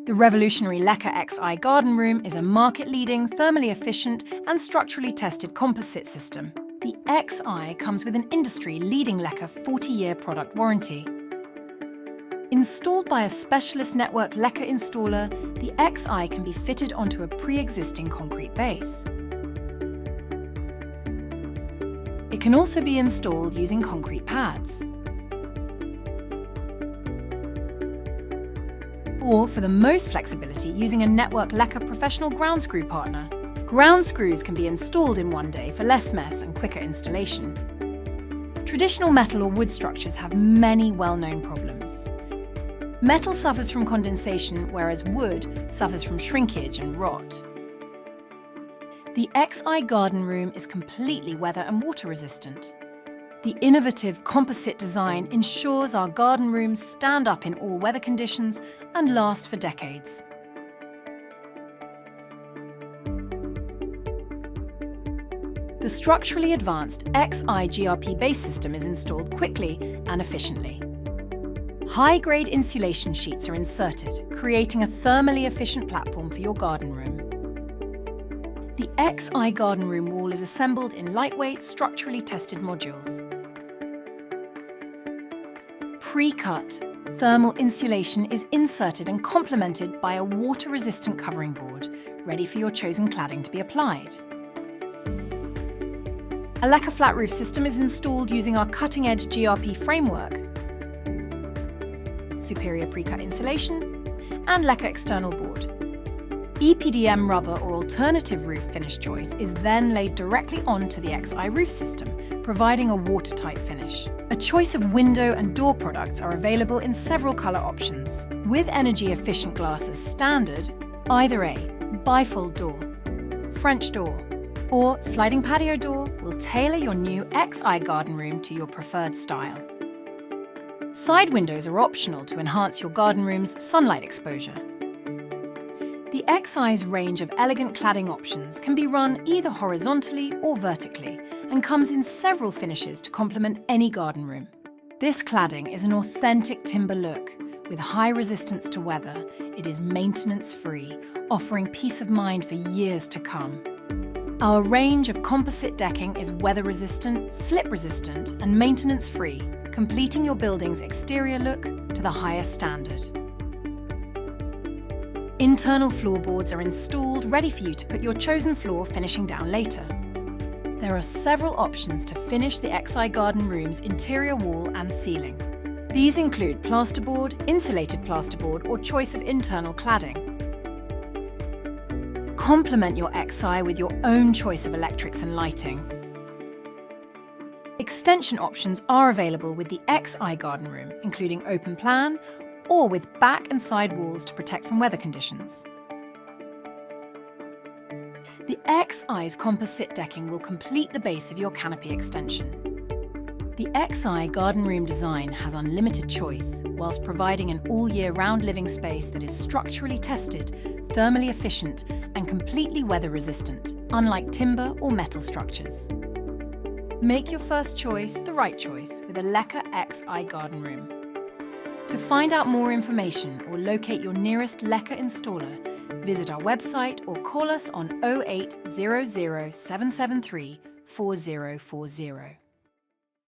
The revolutionary LEKA XI garden room is a market-leading, thermally efficient and structurally tested composite system. The XI comes with an industry-leading LEKA 40-year product warranty. Installed by a specialist network LEKA installer, the XI can be fitted onto a pre-existing concrete base. It can also be installed using concrete pads. Or, for the most flexibility, using a network LEKA professional ground screw partner. Ground screws can be installed in one day for less mess and quicker installation. Traditional metal or wood structures have many well-known problems. Metal suffers from condensation, whereas wood suffers from shrinkage and rot. The XI garden room is completely weather and water resistant. The innovative composite design ensures our garden rooms stand up in all weather conditions and last for decades. The structurally advanced XI GRP base system is installed quickly and efficiently. High-grade insulation sheets are inserted, creating a thermally efficient platform for your garden room. The XI garden room wall is assembled in lightweight, structurally tested modules. Pre-cut thermal insulation is inserted and complemented by a water-resistant covering board, ready for your chosen cladding to be applied. A LEKA flat roof system is installed using our cutting-edge GRP framework, superior pre-cut insulation, and LEKA external board. EPDM rubber or alternative roof finish choice is then laid directly onto the XI roof system, providing a watertight finish. A choice of window and door products are available in several colour options. With energy-efficient glass as standard, either a bifold door, French door, or sliding patio door will tailor your new XI garden room to your preferred style. Side windows are optional to enhance your garden room's sunlight exposure. The XI's range of elegant cladding options can be run either horizontally or vertically and comes in several finishes to complement any garden room. This cladding is an authentic timber look. With high resistance to weather, it is maintenance-free, offering peace of mind for years to come. Our range of composite decking is weather-resistant, slip-resistant and maintenance-free, completing your building's exterior look to the highest standard. Internal floorboards are installed ready for you to put your chosen floor finishing down later. There are several options to finish the XI garden room's interior wall and ceiling. These include plasterboard, insulated plasterboard, or choice of internal cladding. Complement your XI with your own choice of electrics and lighting. Extension options are available with the XI garden room, including open plan, or with back and side walls to protect from weather conditions. The XI's composite decking will complete the base of your canopy extension. The XI garden room design has unlimited choice, whilst providing an all-year-round living space that is structurally tested, thermally efficient, and completely weather-resistant, unlike timber or metal structures. Make your first choice the right choice with a LEKA XI garden room. To find out more information or locate your nearest LEKA installer, visit our website or call us on 0800 773 4040.